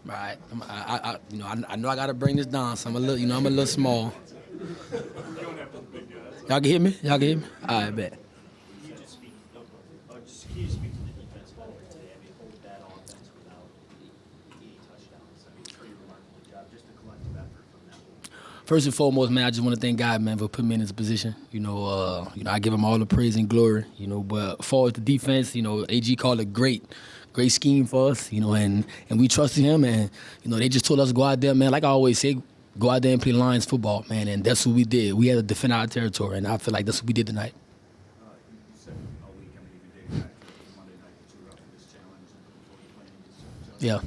Right. I know I gotta bring this down. So I'm a little small. Y'all can hear me? Y'all can hear me? All right, bet. Can you speak to the defense moment today? I mean, hold that offense without any touchdowns. I mean, pretty remarkable job. Just a collective effort from them. First and foremost, man, I just want to thank God, man, for putting me in this position. I give him all the praise and glory. But as far as the defense, AG called it great scheme for us. And we trusted him, and they just told us to go out there, man. Like I always say, go out there and play Lions football, man, and that's what we did. We had to defend our territory, and I feel like that's what we did tonight. You said all week, I mean, even dating back to Monday night that you were up for this challenge and before you played, you just Yeah. Could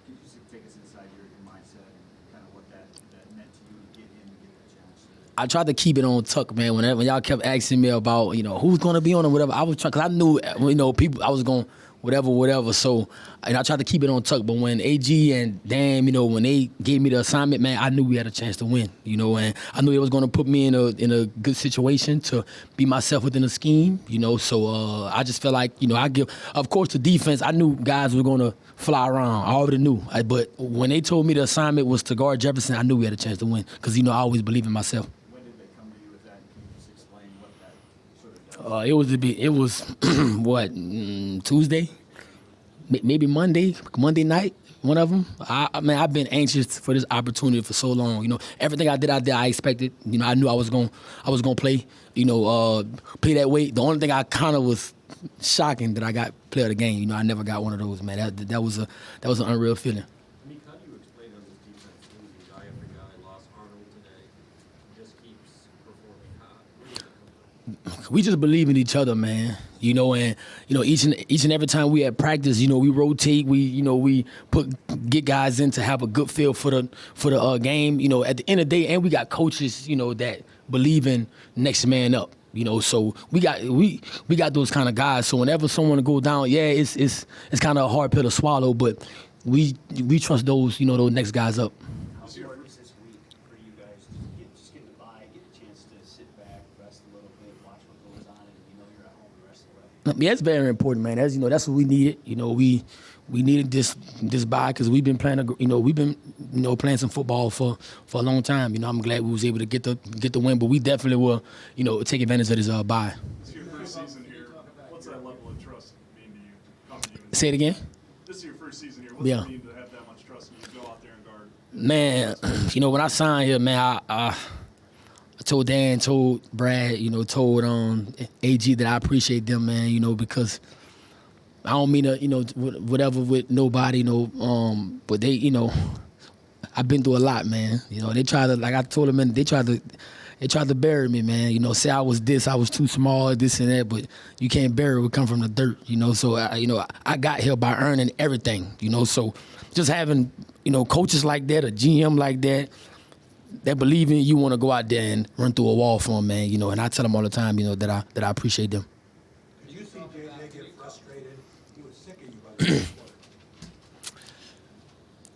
you just take us inside your mindset and kind of what that meant to you to get in and get that challenge today? I tried to keep it on tuck, man. When y'all kept asking me about, who's going to be on or whatever, I was trying, because I knew, people, I was going whatever. So, I tried to keep it on tuck. But when AG and Dan, when they gave me the assignment, man, I knew we had a chance to win, and I knew it was going to put me in a good situation to be myself within the scheme, So I just felt like, of course, the defense, I knew guys were going to fly around. I already knew. But when they told me the assignment was to guard Jefferson, I knew we had a chance to win because, I always believe in myself. When did they come to you with that? Can you just explain what that sort of It was what, Tuesday, maybe Monday night, one of them. I've been anxious for this opportunity for so long. Everything I did out there, I expected. I knew I was gonna play. Play that way. The only thing I kind of was shocking that I got player of the game. I never got one of those, man. That was an unreal feeling. Amik, how do you explain on this defense losing guy after guy, lost Arnold today, just keeps performing hot? Where does that come from? We just believe in each other, man. And each and every time we at practice, we rotate. We get guys in to have a good feel for the game. At the end of the day, and we got coaches, that believe in next man up. So we got those kind of guys. So whenever someone go down, it's kind of a hard pill to swallow, but we trust those those next guys up. How important is this week for you guys to just get the bye, get a chance to sit back, rest a little bit, watch what goes on, and you're at home the rest of the way? Yeah, it's very important, man. That's what we needed. We needed this bye because we've been playing playing some football for a long time. I'm glad we was able to get the win, but we definitely will take advantage of this bye. This is your first season here. What's that level of trust mean to you? Coming to you? Say it again. This is your first season here. What's it mean to have that much trust in you to go out there and guard? Man, when I signed here, man, I told Dan, told Brad, told AG that I appreciate them, man, because I don't mean to, whatever with nobody, but they, I've been through a lot, man. They tried to, like I told them, man, they tried to bury me, man. Say I was too small, this and that, but you can't bury it. We come from the dirt, So, I got here by earning everything, So just having, coaches like that, a GM like that believe in you, want to go out there and run through a wall for them, man. And I tell them all the time, that I appreciate them. Did you see JJ get frustrated? He was sick of you by the end.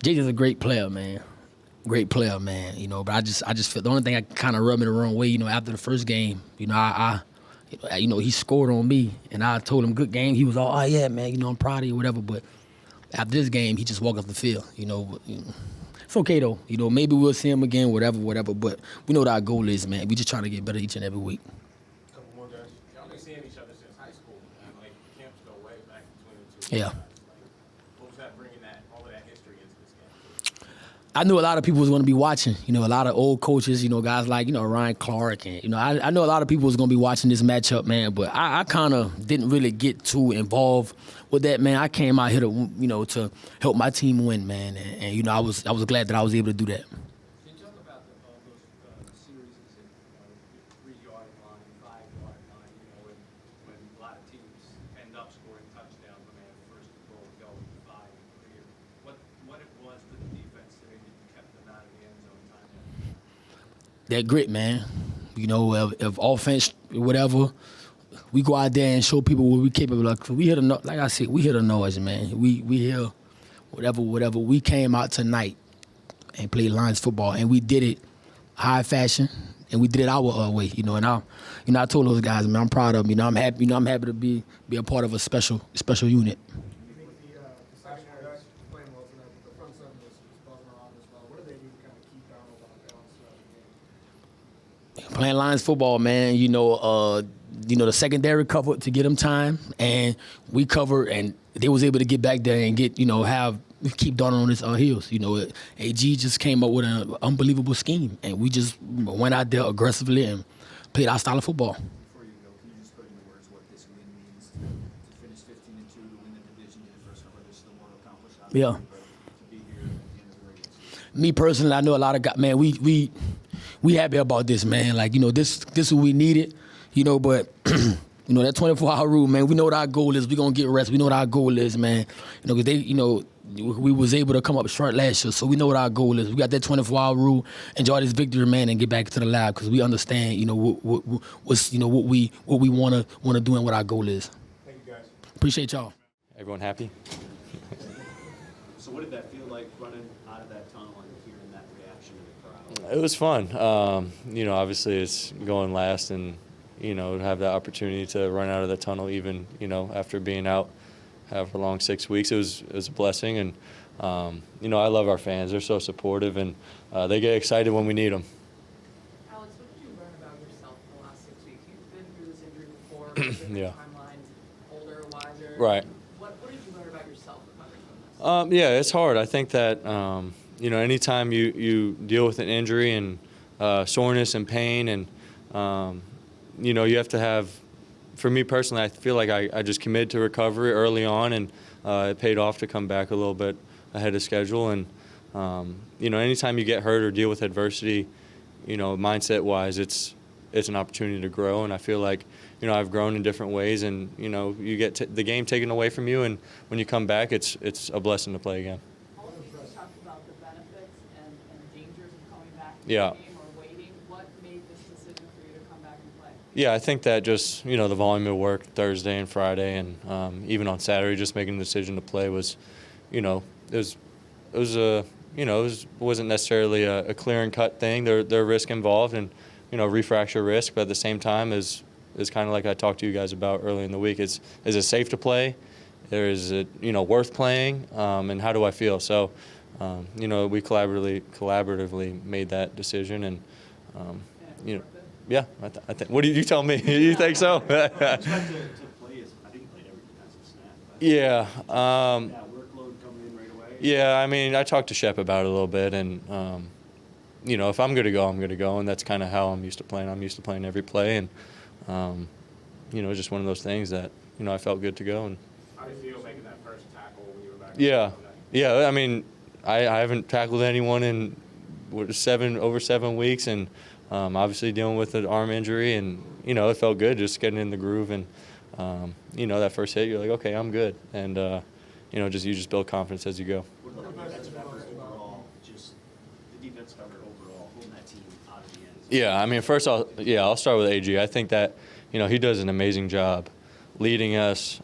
JJ's a great player, man. Great player, man. But I just feel the only thing that kind of rubbed me the wrong way, after the first game, he scored on me, and I told him good game. He was all, oh yeah, man, I'm proud of you, whatever. But after this game, he just walked off the field. It's okay though. Maybe we'll see him again, whatever. But we know what our goal is, man. We just trying to get better each and every week. Couple more guys. Y'all been seeing each other since high school, and camps go way back between the two. Yeah. What was that bringing all of that history into this game? I knew a lot of people was going to be watching. A lot of old coaches, guys like Ryan Clark, and I know a lot of people was going to be watching this matchup, man. But I kind of didn't really get too involved with that, man. I came out here to help my team win, man, and I was glad that I was able to do that. Can you talk about those series in 3-yard line, 5-yard line, when a lot of teams end up scoring touchdowns when they have first and goal, go 5 and 3. What it was for the defense today that kept them out of the end zone time? That grit, man. If offense, whatever, we go out there and show people what we're capable of. We hear like I said, we hear the noise, man. We hear whatever. We came out tonight and played Lions football, and we did it high fashion, and we did it our way. And I told those guys, man, I'm proud of them. I'm happy. I'm happy to be a part of a special unit. The Secondary's playing well tonight, but the front seven was buzzing around as well. What do they do to kind of keep Arnold on balance throughout the game? Playing lines football, man. The secondary covered to get them time, and we covered, and they was able to get back there and keep Darnold on his heels. AG just came up with an unbelievable scheme, and we just went out there aggressively and played our style of football. Before you go, can you just put into words what this win means to finish 15-2, to win the division, get the first cover? There's still more to accomplish, obviously, Yeah. but to be here at the end of the regular season. Me personally, I know a lot of guys, man, we happy about this, man. Like, this is what we needed, but that 24-hour rule, man, we know what our goal is. We're going to get rest. We know what our goal is, man. Because we was able to come up short last year, so we know what our goal is. We got that 24-hour rule, enjoy this victory, man, and get back to the lab because we understand, what we want to do and what our goal is. Thank you, guys. Appreciate y'all. Everyone happy? So what did that feel like running out of that tunnel and hearing that reaction of the crowd? It was fun. Obviously it's going last and, have the opportunity to run out of the tunnel even, after being out however long, 6 weeks. It was a blessing. And, I love our fans. They're so supportive and they get excited when we need them. Alex, what did you learn about yourself in the last 6 weeks? You've been through this injury before, Yeah. timeline, older, wiser. Right. What did you learn about yourself recovering from this? Yeah, it's hard. I think that, anytime you deal with an injury and soreness and pain and, you have to have, for me personally, I feel like I just committed to recovery early on and it paid off to come back a little bit ahead of schedule. And, anytime you get hurt or deal with adversity, mindset-wise, it's an opportunity to grow. And I feel like, I've grown in different ways and, you get the game taken away from you. And when you come back, it's a blessing to play again. All of you talked about the benefits and dangers of coming back to Yeah. the game or waiting. What made this decision for you to come back and play? Yeah, I think that just, the volume of work Thursday and Friday and even on Saturday, just making the decision to play was, wasn't necessarily a clear and cut thing. There are risk involved and, refracture risk, but at the same time is kind of like I talked to you guys about earlier in the week. Is it safe to play? Is it, worth playing? And how do I feel? So, we collaboratively made that decision and, yeah, I think. What do you tell me? You think so? To play is, I think you played every defensive snap. But Yeah. that workload coming in right away. Yeah, I mean, I talked to Shep about it a little bit, and if I'm going to go, I'm going to go, and that's kind of how I'm used to playing. I'm used to playing every play, and it's just one of those things that I felt good to go. And How do you feel making that first tackle when you were back? Yeah. I mean, I haven't tackled anyone in over 7 weeks, and obviously dealing with an arm injury, and it felt good just getting in the groove, and that first hit, you're like, okay, I'm good, and you just build confidence as you go. What about the defensive effort overall? Just the defensive effort overall, holding that team out of the end. Yeah, I mean, first I'll start with AG. I think that he does an amazing job leading us,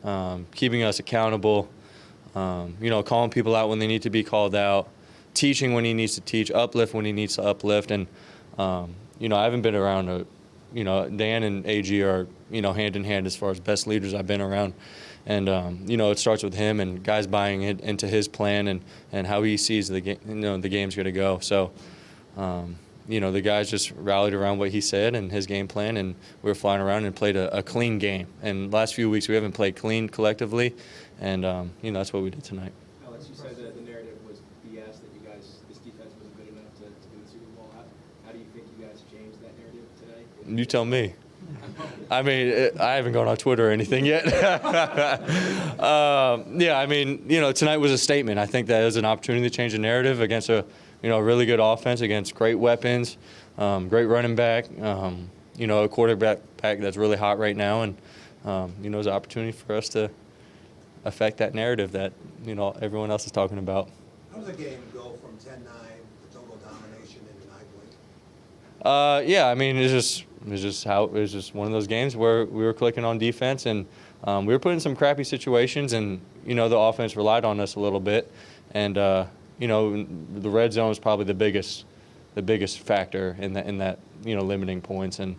keeping us accountable, calling people out when they need to be called out, teaching when he needs to teach, uplift when he needs to uplift, and I haven't been around Dan and AG are hand in hand as far as best leaders I've been around, and it starts with him and guys buying into his plan and how he sees the game. The game's going to go. So. The guys just rallied around what he said and his game plan, and we were flying around and played a clean game. And last few weeks we haven't played clean collectively, and that's what we did tonight. Alex, you said that the narrative was BS, that this defense wasn't good enough to win the Super Bowl. How do you think you guys changed that narrative today? You tell me. I mean, I haven't gone on Twitter or anything yet. Tonight was a statement. I think that is an opportunity to change the narrative against a really good offense, against great weapons, great running back, a quarterback that's really hot right now, and it's an opportunity for us to affect that narrative that everyone else is talking about. How does a game go from 10-9 to total domination in 9 weeks? I mean, it's just one of those games where we were clicking on defense, and we were put in some crappy situations, and the offense relied on us a little bit, and the red zone is probably the biggest factor in that limiting points, and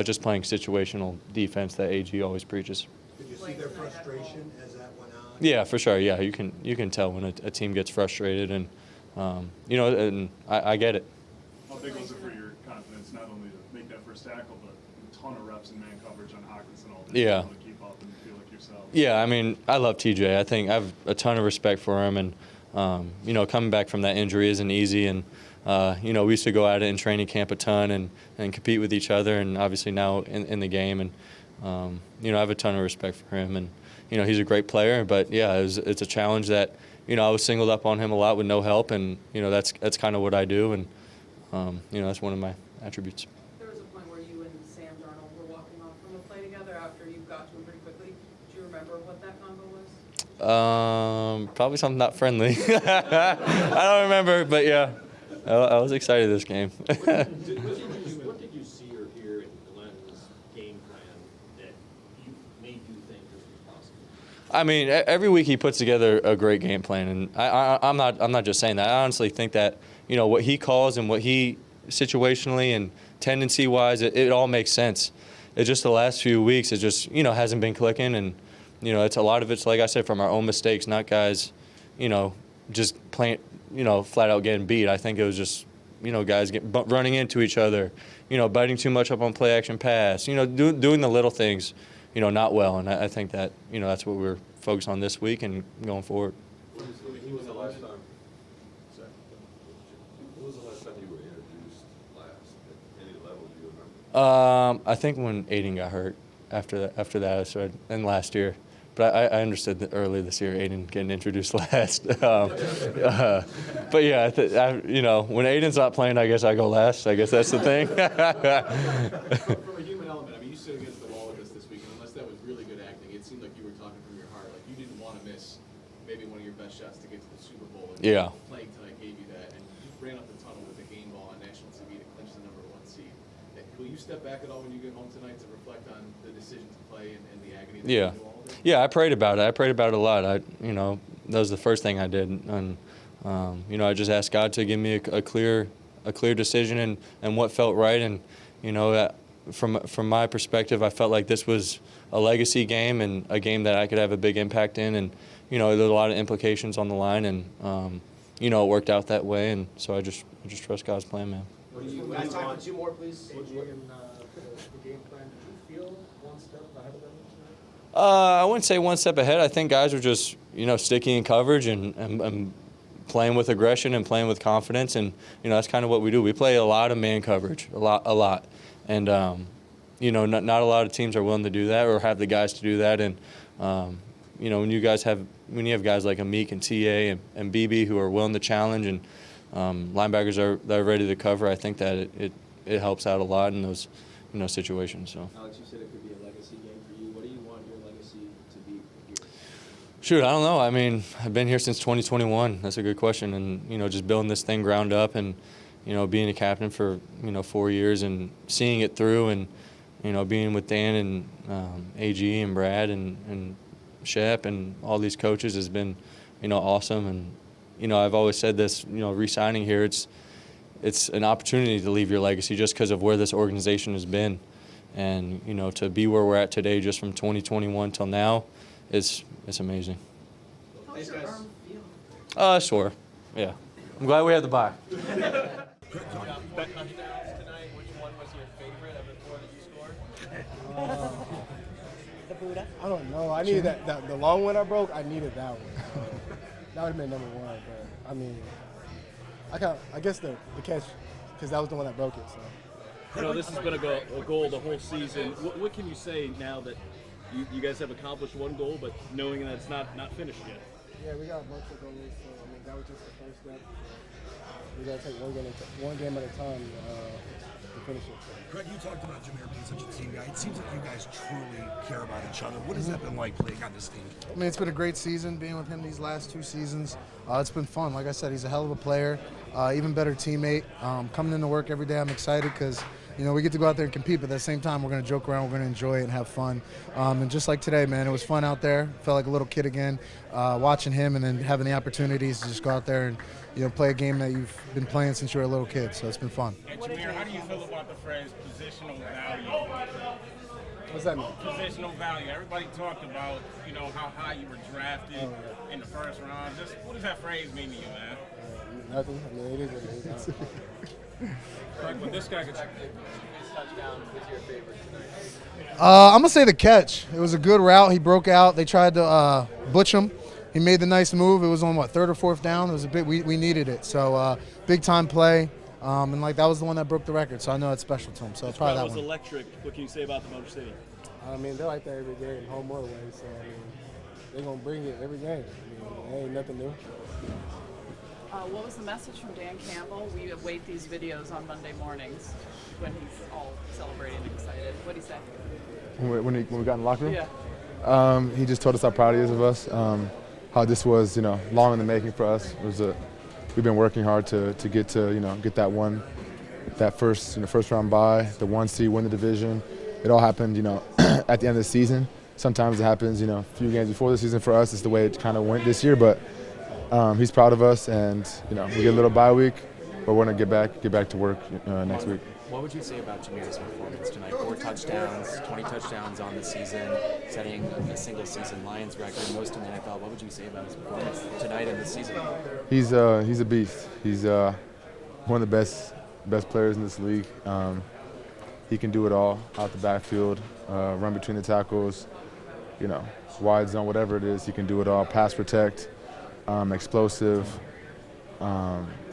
just playing situational defense that AG always preaches. Did you see their frustration as that went on? Yeah, for sure. Yeah, you can tell when a team gets frustrated, and and I get it. How big was it for your confidence not only to make that first tackle, but a ton of reps in man coverage on Hawkinson all day? Yeah. To keep up and feel like yourself. Yeah, I mean, I love TJ. I think I have a ton of respect for him, and coming back from that injury isn't easy, and we used to go at it in training camp a ton and compete with each other, and obviously now in the game, and I have a ton of respect for him, and he's a great player, but yeah, it's a challenge that I was singled up on him a lot with no help, and that's kind of what I do, and that's one of my attributes. There was a point where you and Sam Darnold were walking off from a play together after you got to him pretty quickly. Do you remember what that combo was? Probably something not friendly. I don't remember, but yeah, I was excited this game. What did you see or hear in Glenn's game plan that made you think this was possible? I mean, every week he puts together a great game plan, and I'm not just saying that. I honestly think that what he calls and what he situationally and tendency-wise, it all makes sense. It's just the last few weeks, it just hasn't been clicking, and it's a lot of it's like I said from our own mistakes, not guys, just playing, flat out getting beat. I think it was just guys running into each other, biting too much up on play action pass, doing the little things, not well, and I think that that's what we're focused on this week and going forward. When was the last time? When was the last time you were introduced last at any level? Do you remember? I think when Aiden got hurt. After that, I started, and last year. But I understood that early this year, Aiden getting introduced last. But yeah, when Aiden's not playing, I guess I go last. I guess that's the thing. From a human element, I mean, you stood against the wall with us this week, and unless that was really good acting, it seemed like you were talking from your heart. Like you didn't want to miss maybe one of your best shots to get to the Super Bowl. And Yeah. Playing tonight gave you that, and you ran up the tunnel with a game ball on national TV to clinch the #1 seed. Will you step back at all when you get home tonight to reflect on the decision to play and the agony that Yeah. you do all of it? Yeah, I prayed about it. I prayed about it a lot. That was the first thing I did, and I just asked God to give me a clear decision and what felt right, and from my perspective, I felt like this was a legacy game and a game that I could have a big impact in, and there's a lot of implications on the line, and it worked out that way, and so I just trust God's plan, man. Guys, time for two more, please. AJ and the game plan, did you feel one step ahead of them tonight? I wouldn't say one step ahead. I think guys were just, sticking in coverage and playing with aggression and playing with confidence, and that's kind of what we do. We play a lot of man coverage, a lot, and not a lot of teams are willing to do that or have the guys to do that. And when you have guys like Amik and TA and BB who are willing to challenge, and linebackers that are ready to cover, I think that it helps out a lot in those situations. So. Alex, you said it could be a legacy game for you. What do you want your legacy to be here? Shoot, I don't know. I mean, I've been here since 2021. That's a good question. And, just building this thing ground up and, being a captain for, 4 years and seeing it through and, being with Dan and AG and Brad and Shep and all these coaches has been, awesome. And, I've always said this, re-signing here, it's an opportunity to leave your legacy just because of where this organization has been. And, to be where we're at today just from 2021 till now, it's amazing. How's your arm feel? Sure. Yeah. I'm glad we had the bye. Touchdowns tonight. Which one was your favorite of the 4 that you scored? The Buddha? I don't know. I needed that the long one I broke, I needed that one. That would have been number 1, but I mean, I guess the catch, because that was the one that broke it. So. This has been a goal the whole season. What can you say now that you guys have accomplished one goal, but knowing that it's not finished yet? Yeah, we got a bunch of goals, so I mean that was just the first step. We gotta take one game at a time to finish it. Craig, you talked about Jahmyr being such a team guy. It seems like you guys truly care about each other. What has that been like playing on this team? I mean, it's been a great season being with him these last 2 seasons. It's been fun. Like I said, he's a hell of a player, even better teammate. Coming into work every day, I'm excited because we get to go out there and compete, but at the same time, we're going to joke around, we're going to enjoy it and have fun. And just like today, man, it was fun out there. Felt like a little kid again, watching him and then having the opportunities to just go out there and play a game that you've been playing since you were a little kid. So it's been fun. And Jahmyr, how do you feel about the phrase positional value? What's that mean? Positional value. Everybody talked about, you know, how high you were drafted in the first round. Just what does that phrase mean to you, man? Nothing. I mean, it is what it is. Like when this guy gets touchdown was your favorite tonight? I'm going to say the catch. It was a good route. He broke out. They tried to butch him. He made the nice move. It was on, third or fourth down? It was a bit. We needed it. So, big-time play. And, that was the one that broke the record. So, I know it's special to him. So, This probably crowd that was one. electric. What can you say about the Motor City? I mean, they're like that every game, home or away. So, I mean, they're going to bring it every game. I mean, it ain't nothing new. What was the message from Dan Campbell? We await these videos on Monday mornings when he's all celebrating and excited. What'd he say? When we got in the locker room? Yeah. He just told us how proud he is of us, how this was, long in the making for us. We've been working hard to get to, get that first round bye, the 1 seed, win the division. It all happened, at the end of the season. Sometimes it happens, a few games before the season. For us, it's the way it kind of went this year, but he's proud of us, and we get a little bye week, but we're gonna get back to work next week. What would you say about Jahmyr's performance tonight? 4 touchdowns, 20 touchdowns on the season, setting a single-season Lions record, most in the NFL. What would you say about his performance tonight and this season? He's a beast. He's one of the best players in this league. He can do it all out the backfield, run between the tackles, wide zone, whatever it is. He can do it all. Pass protect, explosive.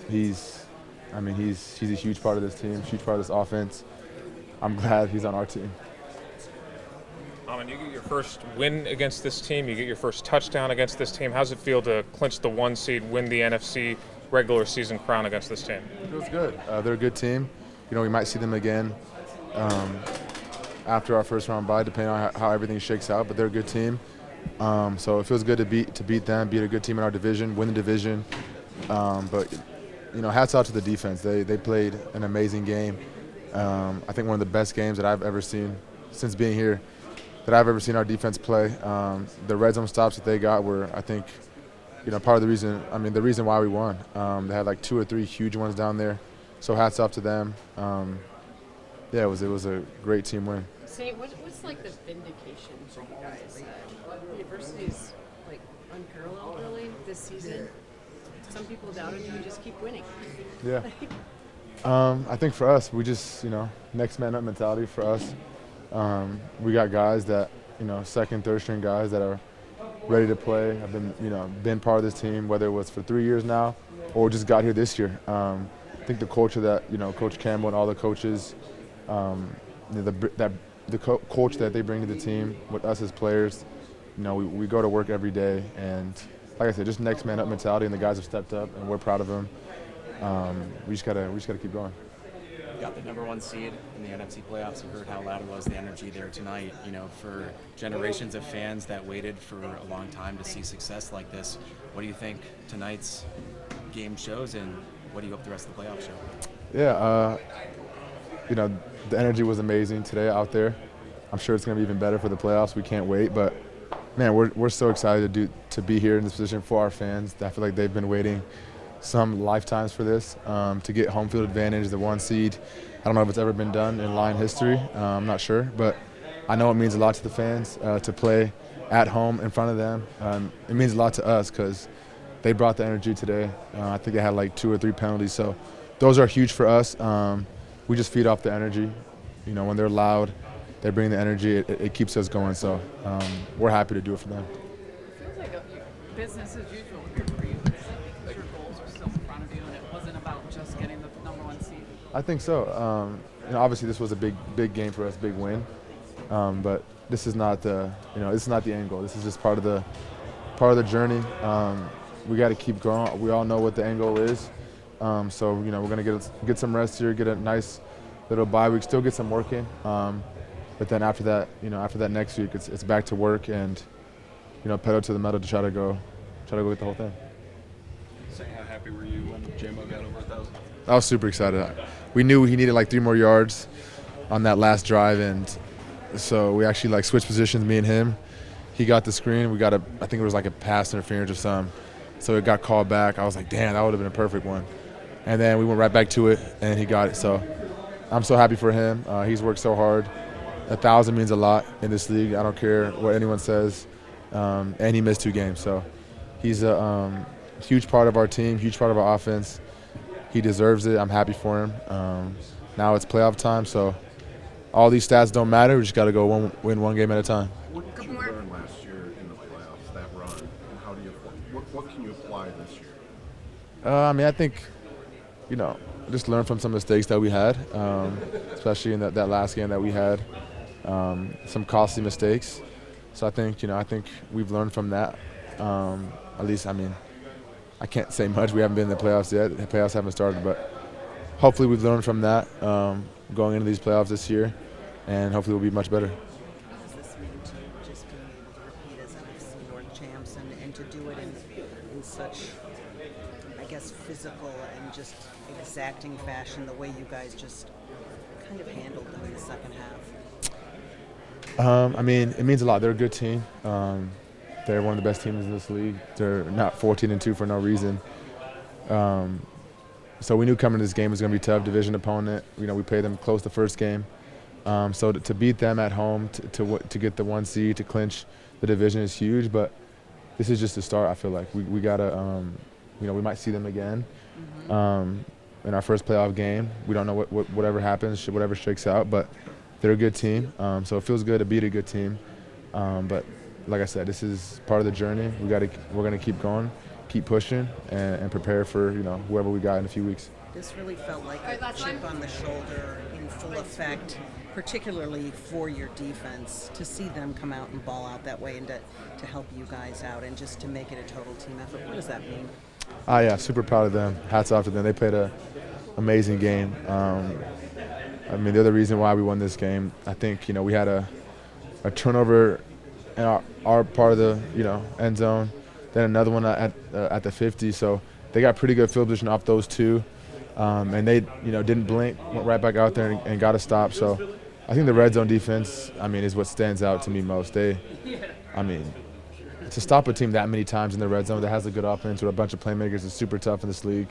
He's a huge part of this team, huge part of this offense. I'm glad he's on our team. And you get your first win against this team. You get your first touchdown against this team. How's it feel to clinch the 1 seed, win the NFC regular season crown against this team? It feels good. They're a good team. We might see them again after our first round bye, depending on how everything shakes out. But they're a good team. So it feels good to beat them, beat a good team in our division, win the division. But hats out to the defense. They played an amazing game. I think one of the best games that I've ever seen since being here, that I've ever seen our defense play. The red zone stops that they got were, I think, part of the reason. The reason why we won. They had 2 or 3 huge ones down there. So hats off to them. It was a great team win. Saint, what's the vindication for you guys? The adversity's unparalleled really this season. Some people doubted you, just keep winning. Yeah. I think for us, we just, next man up mentality for us. We got guys that, second, third string guys that are ready to play, have been part of this team, whether it was for 3 years now or just got here this year. I think the culture that, Coach Campbell and all the coaches, the coach that they bring to the team with us as players, we go to work every day, and like I said, just next man up mentality, and the guys have stepped up, and we're proud of them. We just gotta keep going. You got the number 1 seed in the NFC playoffs. You heard how loud it was, the energy there tonight. For generations of fans that waited for a long time to see success like this, what do you think tonight's game shows, and what do you hope the rest of the playoffs show? Yeah, the energy was amazing today out there. I'm sure it's going to be even better for the playoffs. We can't wait, but man, we're so excited to be here in this position for our fans. I feel like they've been waiting some lifetimes for this, to get home field advantage, the 1 seed. I don't know if it's ever been done in Lion history. I'm not sure, but I know it means a lot to the fans to play at home in front of them. It means a lot to us because they brought the energy today. I think they had 2 or 3 penalties, so those are huge for us. We just feed off the energy. When they're loud, they bring the energy. It keeps us going, so we're happy to do it for them. It feels like business as usual here for you, because your goals are still in front of you, and it wasn't about just getting the number 1 seed. I think so. Obviously this was a big game for us, big win. But this is not the end goal. This is just part of the journey. We got to keep growing. We all know what the end goal is. So we're gonna get some rest here, get a nice little bye week, still get some work in. But then after that next week, it's back to work and pedal to the metal to try to go get the whole thing. How happy were you when Jahmyr got over 1,000? I was super excited. We knew he needed 3 more yards on that last drive, and so we actually switched positions, me and him. He got the screen. We got I think it was a pass interference or something. So it got called back. I was like, damn, that would have been a perfect one. And then we went right back to it, and he got it. So I'm so happy for him. He's worked so hard. 1,000 means a lot in this league. I don't care what anyone says. And he missed 2 games. So he's a huge part of our team, huge part of our offense. He deserves it. I'm happy for him. Now it's playoff time, so all these stats don't matter. We just got to go win one game at a time. What did you learn last year in the playoffs, that run, and how do you what can you apply this year? I think, just learn from some mistakes that we had, especially in that last game that we had, some costly mistakes. So I think we've learned from that. At least, I can't say much. We haven't been in the playoffs yet. The playoffs haven't started, but hopefully we've learned from that going into these playoffs this year, and hopefully we'll be much better. What does this mean to just being able to repeat as NFC North champs and to do it in such, I guess, physical and just exacting fashion, the way you guys just kind of handled them in the second half? It means a lot. They're a good team. They're one of the best teams in this league. They're not 14-2 for no reason. So we knew coming to this game was going to be a tough division opponent. We played them close the first game. So to beat them at home, to get the 1 seed, to clinch the division is huge. But this is just the start. I feel like we gotta, we might see them again in our first playoff game. We don't know whatever happens, whatever shakes out. But they're a good team. So it feels good to beat a good team. But like I said, this is part of the journey. We're gonna keep going, keep pushing, and prepare for whoever we got in a few weeks. This really felt like a chip on the shoulder in full effect, particularly for your defense, to see them come out and ball out that way and to help you guys out and just to make it a total team effort. What does that mean? Yeah, super proud of them. Hats off to them. They played an amazing game. They're the reason why we won this game. I think we had a turnover in our part of the end zone, then another one at the 50. So they got pretty good field position off those 2, and they didn't blink, went right back out there and got a stop. So I think the red zone defense is what stands out to me most. To stop a team that many times in the red zone that has a good offense with a bunch of playmakers is super tough in this league.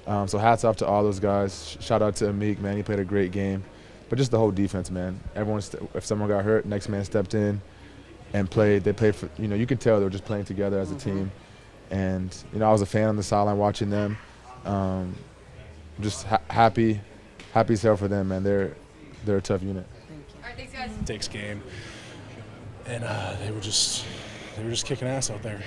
So hats off to all those guys. Shout out to Amik, man. He played a great game. But just the whole defense, man. If someone got hurt, next man stepped in and played. They played for, you could tell they were just playing together as a team. And, I was a fan on the sideline watching them. Just happy as hell for them, man. They're a tough unit. All right, thanks, guys. Takes game. And they were just kicking ass out there.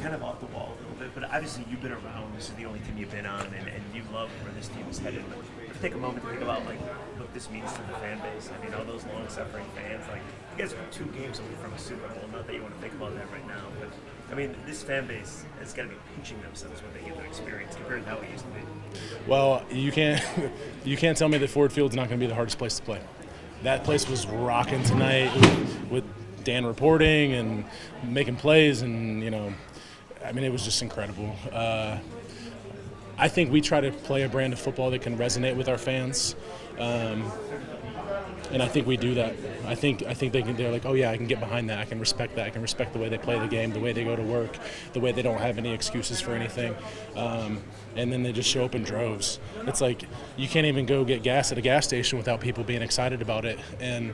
Kind of off the wall a little bit, but obviously you've been around. This is the only team you've been on, and you love where this team is headed. But if you take a moment to think about what this means to the fan base. All those long-suffering fans. You guys are 2 games away from a Super Bowl. Not that you want to think about that right now, but this fan base has got to be pinching themselves when they get their experience compared to how it used to be. Well, you can't tell me that Ford Field's not going to be the hardest place to play. That place was rocking tonight with Dan reporting and making plays, and it was just incredible. I think we try to play a brand of football that can resonate with our fans, and I think we do that. I think they're like, oh yeah, I can get behind that. I can respect that. I can respect the way they play the game, the way they go to work, the way they don't have any excuses for anything, and then they just show up in droves. It's like you can't even go get gas at a gas station without people being excited about it, and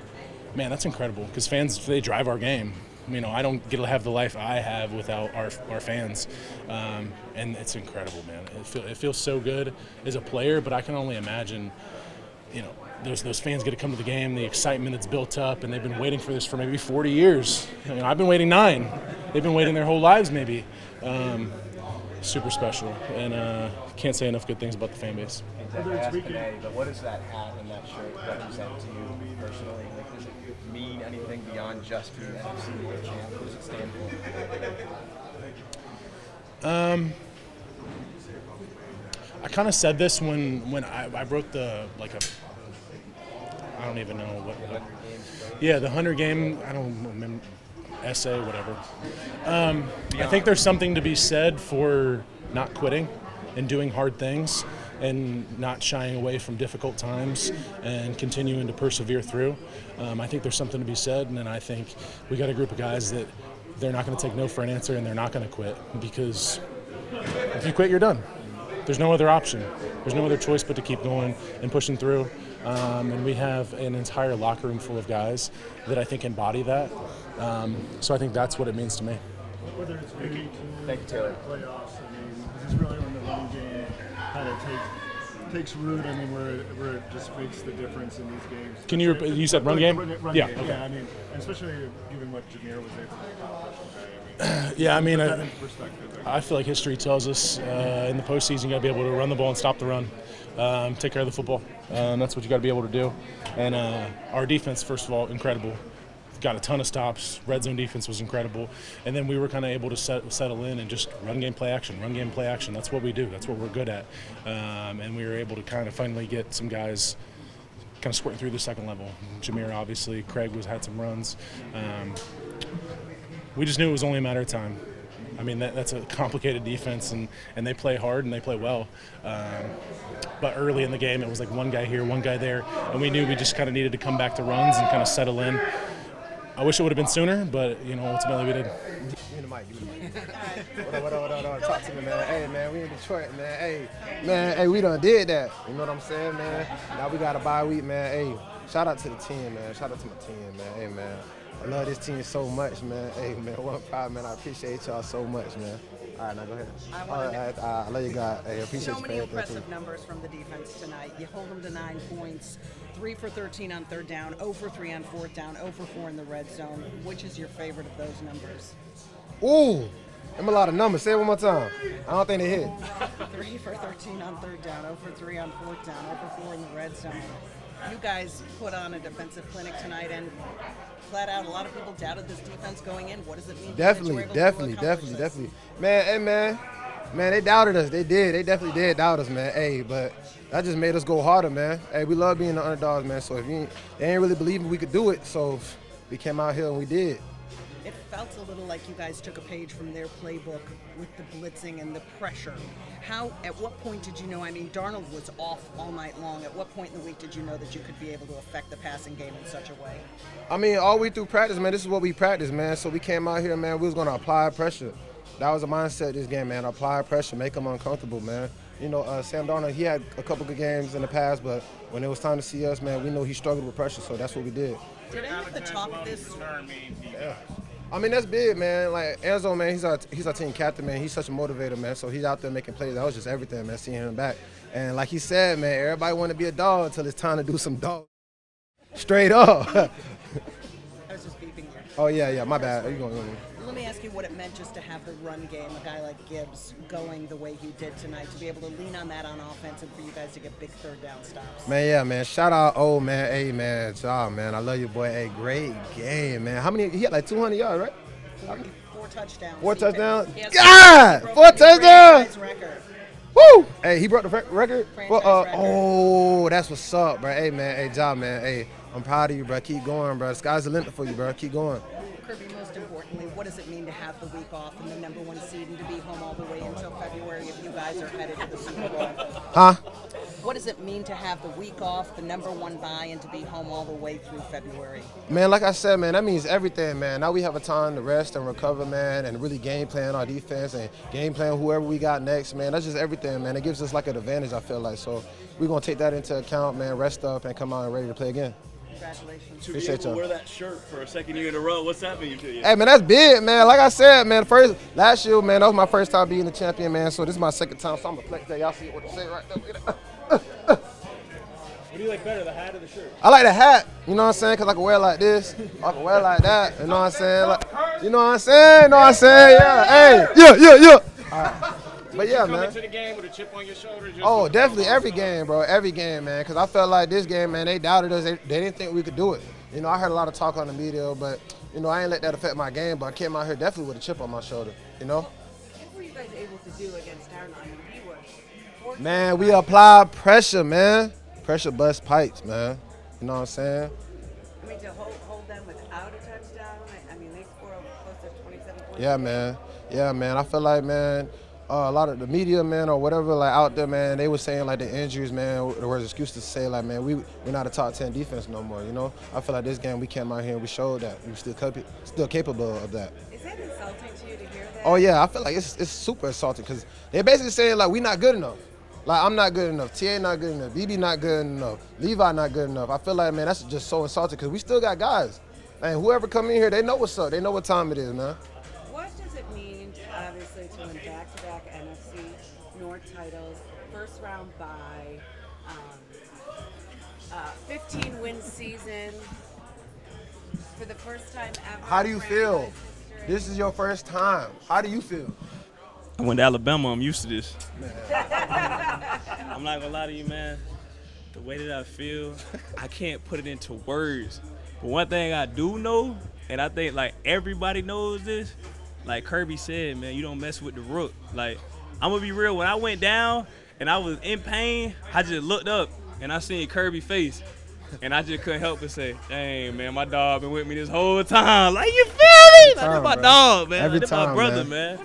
man, that's incredible because fans, they drive our game. I don't get to have the life I have without our fans, and it's incredible, man. It feels so good as a player, but I can only imagine, those fans get to come to the game, the excitement that's built up, and they've been waiting for this for maybe 40 years. I've been waiting 9. They've been waiting their whole lives, maybe. Super special, and can't say enough good things about the fan base. Today, but what does that hat and that shirt represent to you personally? Does it mean anything beyond just being NFC World Champ? What does it stand for? I kind of said this when I wrote the I don't even know what the 100 game, I don't remember, essay, whatever. I think there's something to be said for not quitting and doing hard things and not shying away from difficult times and continuing to persevere through. I think there's something to be said, and then I think we got a group of guys that they're not going to take no for an answer, and they're not going to quit, because if you quit, you're done. There's no other option. There's no other choice but to keep going and pushing through. And we have an entire locker room full of guys that I think embody that. So I think that's what it means to me. Whether it's Ricky, Thank you, Taylor. playoffs, I mean, is this really when the running game kind of takes root? I mean, where it just makes the difference in these games. Can you repeat? You said run game? Run Yeah. game. Okay. Yeah, I mean, especially given what Jahmyr was able to accomplish today. Yeah, I mean, put that into perspective. I feel like history tells us in the postseason you got to be able to run the ball and stop the run, take care of the football. That's what you got to be able to do. And our defense, first of all, incredible. Got a ton of stops. Red zone defense was incredible. And then we were kind of able to settle in and just run game, play action, run game, play action. That's what we do. That's what we're good at. And we were able to kind of finally get some guys kind of squirting through the second level. Jahmyr, obviously. Craig had some runs. We just knew it was only a matter of time. I mean, that's a complicated defense, and they play hard and they play well. But early in the game, it was like one guy here, one guy there, and we knew we just kind of needed to come back to runs and kind of settle in. I wish it would have been sooner, but, ultimately we did. Give me the mic. What up? Talk to me, man. Hey, man, we in Detroit, man. Hey, we done did that. You know what I'm saying, man? Now we got a bye week, man. Hey, shout out to the team, man. Shout out to my team, man. Hey, man. I love this team so much, man. Hey, man, one pride, man. I appreciate y'all so much, man. All right, now go ahead. I love you guys. Hey, I appreciate So you for many everything, impressive too. numbers from the defense tonight. You hold them to 9 points, 3 for 13 on third down, 0 for 3 on fourth down, 0 for 4 in the red zone. Which is your favorite of those numbers? Ooh, them a lot of numbers. Say it one more time. I don't think they hit. 3 for 13 on third down, 0 for 3 on fourth down, 0 for 4 in the red zone. You guys put on a defensive clinic tonight, and flat out, a lot of people doubted this defense going in. What does it mean? Definitely. Man, hey, man, they doubted us. They did. They definitely did doubt us, man. Hey, but that just made us go harder, man. Hey, we love being the underdogs, man. So if they ain't really believing we could do it, so we came out here and we did. It felt a little like you guys took a page from their playbook with the blitzing and the pressure. At what point did you know, I mean, Darnold was off all night long. At what point in the week did you know that you could be able to affect the passing game in such a way? I mean, all we through practice, man, this is what we practice, man. So we came out here, man, we was going to apply pressure. That was the mindset this game, man. Apply pressure, make them uncomfortable, man. Sam Darnold, he had a couple good games in the past, but when it was time to see us, man, we know he struggled with pressure, so that's what we did. Did any of the talk of this? Yeah. I mean, that's big, man. Like, Anzalone, man, he's our team captain, man. He's such a motivator, man. So he's out there making plays. That was just everything, man, seeing him back. And like he said, man, everybody want to be a dog until it's time to do some dog. Straight up. I was just beeping you. Oh, yeah, my bad. You going? Let me ask you what it meant just to have the run game, a guy like Gibbs going the way he did tonight, to be able to lean on that on offense and for you guys to get big third down stops. Man, yeah, man. Shout out, man. Hey, man. Job, man. I love you, boy. Hey, great game, man. How many? He had like 200 yards, right? 4 touchdowns. 4 touchdowns? God! 4 touchdowns! Record. Woo! Hey, he broke the record? Well, oh, that's what's up, bro. Hey, man. Hey, job, man. Hey, I'm proud of you, bro. Keep going, bro. Sky's the limit for you, bro. Keep going. Kerby, most importantly, what does it mean to have the week off and the number 1 seed and to be home all the way until February if you guys are headed to the Super Bowl? Huh? What does it mean to have the week off, the number 1 bye, and to be home all the way through February? Man, like I said, man, that means everything, man. Now we have a time to rest and recover, man, and really game plan our defense and game plan whoever we got next, man. That's just everything, man. It gives us like an advantage, I feel like. So we're going to take that into account, man, rest up, and come out and ready to play again. Congratulations. To be able to wear that shirt for a second year in a row, what's that mean to you? Hey, man, that's big, man. Like I said, man, last year, man, that was my first time being the champion, man. So this is my second time, so I'm going to flex that. Y'all see what I'm saying right there? What do you like better, the hat or the shirt? I like the hat, you know what I'm saying? Because I can wear it like this. I can wear it like that, you know what I'm saying? You know what I'm saying? You know what I'm saying? Yeah, hey, yeah. All right. But yeah, man. Into the game with a chip on your shoulder. Oh, definitely every game, bro. Every game, man. Because I felt like this game, man, they doubted us. They didn't think we could do it. I heard a lot of talk on the media, but, I ain't let that affect my game. But I came out here definitely with a chip on my shoulder, What were you guys able to do against Terrion? Man, we apply pressure, man. Pressure bust pipes, man. You know what I'm saying? I mean, to hold them without a touchdown, I mean, they scored close to 27 points. Yeah, man. I feel like, man, a lot of the media, man, or whatever, like out there, man, they were saying like the injuries, man, there was excuses to say like, man, we're not a top 10 defense no more. I feel like this game we came out here and we showed that we still capable of that. Is that insulting to you to hear that? Oh yeah, I feel like it's super insulting because they're basically saying like we're not good enough. Like, I'm not good enough. TA not good enough. BB not good enough. Levi not good enough. I feel like, man, that's just so insulting because we still got guys. And whoever come in here, they know what's up. They know what time it is, man. What does it mean, obviously, to win back-to-back NFC North titles, first-round bye, 15-win season for the first time ever? How do you feel? This is your first time. How do you feel? I went to Alabama. I'm used to this. I'm not gonna lie to you, man. The way that I feel, I can't put it into words. But one thing I do know, and I think like everybody knows this, like Kerby said, man, you don't mess with the rook. Like, I'm gonna be real. When I went down and I was in pain, I just looked up and I seen Kerby's face, and I just couldn't help but say, "Dang, man, my dog been with me this whole time." Like, you feel me? Like, that's my dog, man. Every Like, that's time, my brother, man.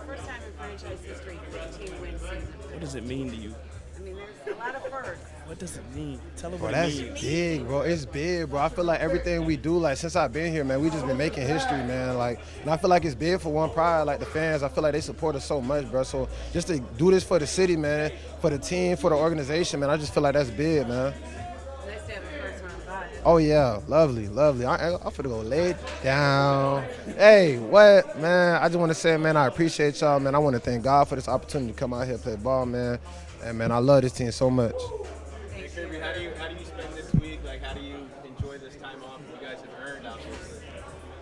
First time in franchise history, 15-win season. What does it mean to you? I mean, there's a lot of firsts. What does it mean? Tell them Bro, what that's it means. big, bro. It's big, bro. I feel like everything we do, like, since I've been here, man, we just been making history, man. Like, and I feel like it's big for One Pride. Like, the fans, I feel like they support us so much, bro. So just to do this for the city, man, for the team, for the organization, man, I just feel like that's big, man. Nice to have a first-round bye. Oh, yeah. Lovely, lovely. I'm finna go lay down. Hey, what, man? I just want to say, man, I appreciate y'all, man. I want to thank God for this opportunity to come out here and play ball, man. And, man, I love this team so much. Hey, Kerby, how do you spend this week? Like, how do you enjoy this time off you guys have earned, obviously?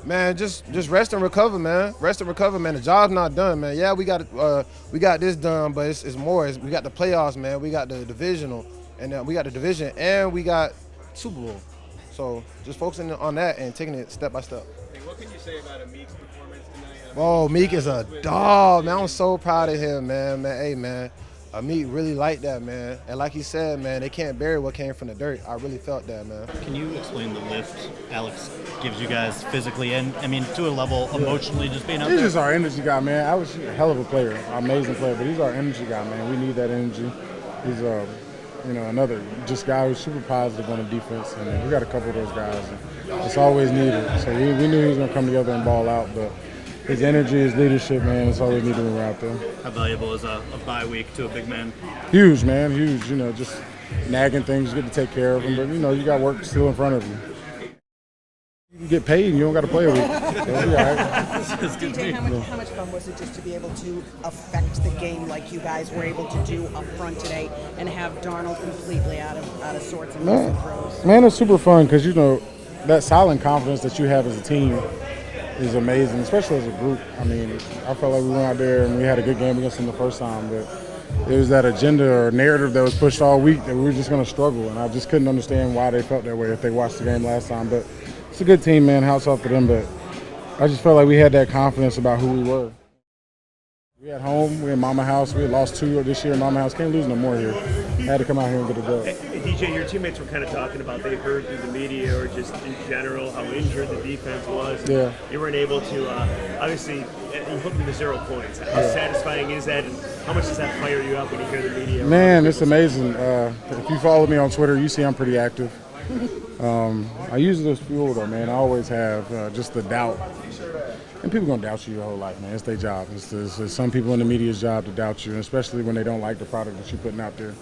Man, just rest and recover, man. Rest and recover, man. The job's not done, man. Yeah, we got this done, but it's more. We got the playoffs, man. We got the divisional, and we got the division, and we got Super Bowl. So just focusing on that and taking it step by step. Hey, what can you say about Amik's performance tonight? Oh, Meek is a dog, man. I'm so proud of him, man. Hey, man. Amik really liked that, man. And like he said, man, they can't bury what came from the dirt. I really felt that, man. Can you explain the lift Alex gives you guys physically and, I mean, to a level emotionally just being out He's there? just our energy guy, man. I was a hell of a player, amazing player, but he's our energy guy, man. We need that energy. He's another just guy who's super positive on the defense, and we got a couple of those guys. And it's always needed. So we knew he was going to come together and ball out, but his energy, his leadership, man, it's always needed when we're out there. How valuable is a bye week to a big man? Huge, man, huge. Just nagging things, you get to take care of them, but you got work still in front of you. You can get paid and you don't got to play a week. So, yeah, DJ, how much fun was it just to be able to affect the game like you guys were able to do up front today and have Darnold completely out of sorts and missing throws? Man, it's super fun because, that silent confidence that you have as a team is amazing, especially as a group. I mean, I felt like we went out there and we had a good game against them the first time, but it was that agenda or narrative that was pushed all week that we were just going to struggle, and I just couldn't understand why they felt that way if they watched the game last time. But it's a good team, man. Hats off to them, but I just felt like we had that confidence about who we were. We at home, we in Mama House. We had lost 2 this year in Mama House. Can't lose no more here. Had to come out here and get a dub. Hey, DJ, your teammates were kind of talking about they heard through the media or just in general how injured the defense was. Yeah. You weren't able to, obviously, you hooked them to 0 points. How Yeah. satisfying is that, and how much does that fire you up when you hear the media? Man, it's amazing. If you follow me on Twitter, you see I'm pretty active. I use it as fuel, though, man. I always have just the doubt. And people going to doubt you your whole life, man. It's their job. It's some people in the media's job to doubt you, and especially when they don't like the product that you're putting out there.